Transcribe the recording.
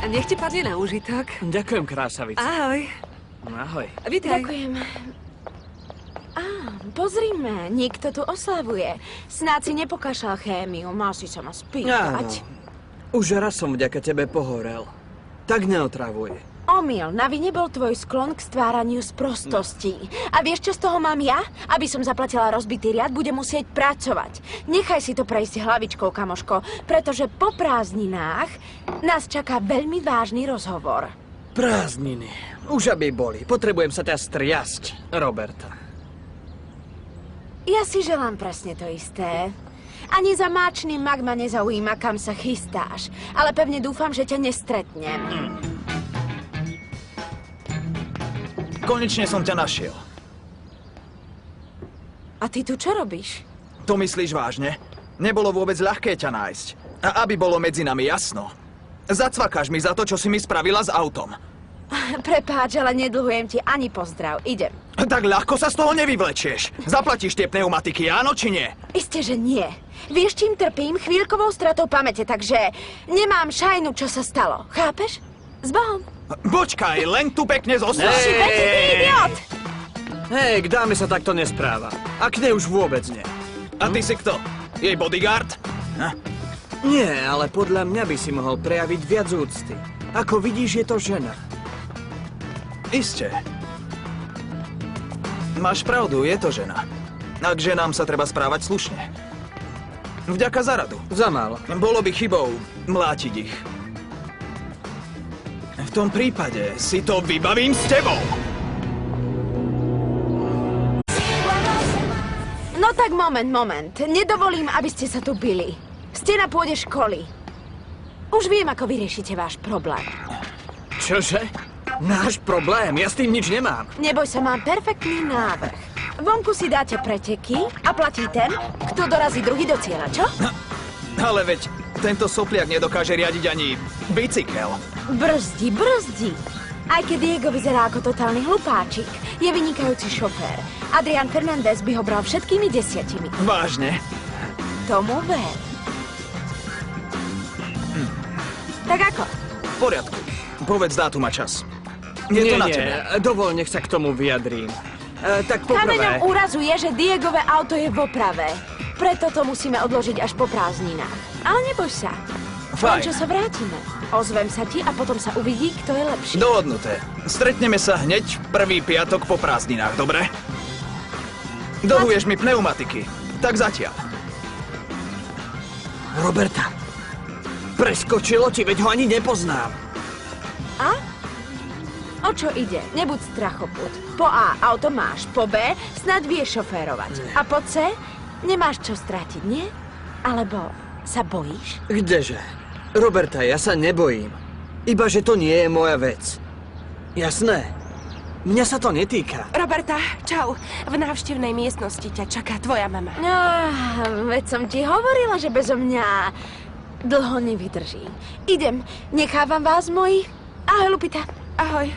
Nech ti padne na úžitok. Ďakujem, krásavica. Ahoj. Ahoj. Vítaj. Ďakujem. Pozrime, niekto tu oslavuje. Snáď si nepokašľal chémiu, mal si sa ma spýtať. Už raz som vďaka tebe pohorel. Tak neotravuj. Omyl, na vine bol tvoj sklon k stváraniu sprostostí. A vieš, čo z toho mám ja? Aby som zaplatila rozbitý riad, budem musieť pracovať. Nechaj si to prejsť hlavičkou, kamoško, pretože po prázdninách nás čaká veľmi vážny rozhovor. Prázdniny. Už aby boli. Potrebujem sa ťa striasť, Roberta. Ja si želám presne to isté. Ani za máčný mak ma nezaujíma, kam sa chystáš. Ale pevne dúfam, že ťa nestretnem. Konečne som ťa našiel. A ty tu čo robíš? To myslíš vážne? Nebolo vôbec ľahké ťa nájsť. A aby bolo medzi nami jasno, zacvakáš mi za to, čo si mi spravila s autom. Prepáč, ale nedlhujem ti ani pozdrav. Idem. Tak ľahko sa z toho nevyvlečieš. Zaplatíš tie pneumatiky, áno či nie? Isté, že nie. Vieš, čím trpím? Chvíľkovou stratou pamäte, takže nemám šajnu, čo sa stalo. Chápeš? S Bohom. Počkaj, len tu pekne zostaň. Veď ty idiot! Hej, k dáme sa takto nespráva. A k nej už vôbec nie. A ty si kto? Jej bodyguard? Nie, ale podľa mňa by si mohol prejaviť viac úcty. Ako vidíš, je to žena. Isté. Máš pravdu, je to žena. A k ženám sa treba správať slušne. Vďaka za radu. Za málo. Bolo by chybou mlátiť ich. V tom prípade si to vybavím s tebou. No tak moment. Nedovolím, aby ste sa tu bili. Ste na pôde školy. Už viem, ako vyriešite váš problém. Čože? Náš problém? Ja s tým nič nemám. Neboj sa, mám perfektný návrh. Vonku si dáte preteky a platí ten, kto dorazí druhý do cieľa, čo? Ale veď tento sopliak nedokáže riadiť ani bicykel. Brzdi. Aj keď Diego vyzerá ako totálny hlupáčik, je vynikajúci šofér. Adrián Fernández by ho bral všetkými 10. Vážne? Tomu ver. Tak ako? V poriadku. Povedz dátum a čas. Je to na tebe. Dovol, nech sa k tomu vyjadrím. Tak poprvé... Kameňom úrazu je, že Diegové auto je v oprave. Preto to musíme odložiť až po prázdninách. Ale neboj sa. Len čo sa vrátime. Ozvem sa ti a potom sa uvidí, kto je lepší. Dohodnuté. Stretneme sa hneď prvý piatok po prázdninách, dobre? Dohuješ mi pneumatiky. Tak zatiaľ. Roberta, preskočilo ti, veď ho ani nepoznám. A? O čo ide? Nebuď strachoput. Po A auto máš, po B snáď vieš šoférovať. A po C nemáš čo stratiť, nie? Alebo sa bojíš? Kdeže? Roberta, ja sa nebojím. Iba, že to nie je moja vec. Jasné. Mňa sa to netýka. Roberta, čau. V návštevnej miestnosti ťa čaká tvoja mama. No, veď som ti hovorila, že bezo mňa dlho nevydrží. Idem, nechávam vás, moji. Ahoj, Lupita. Ahoj.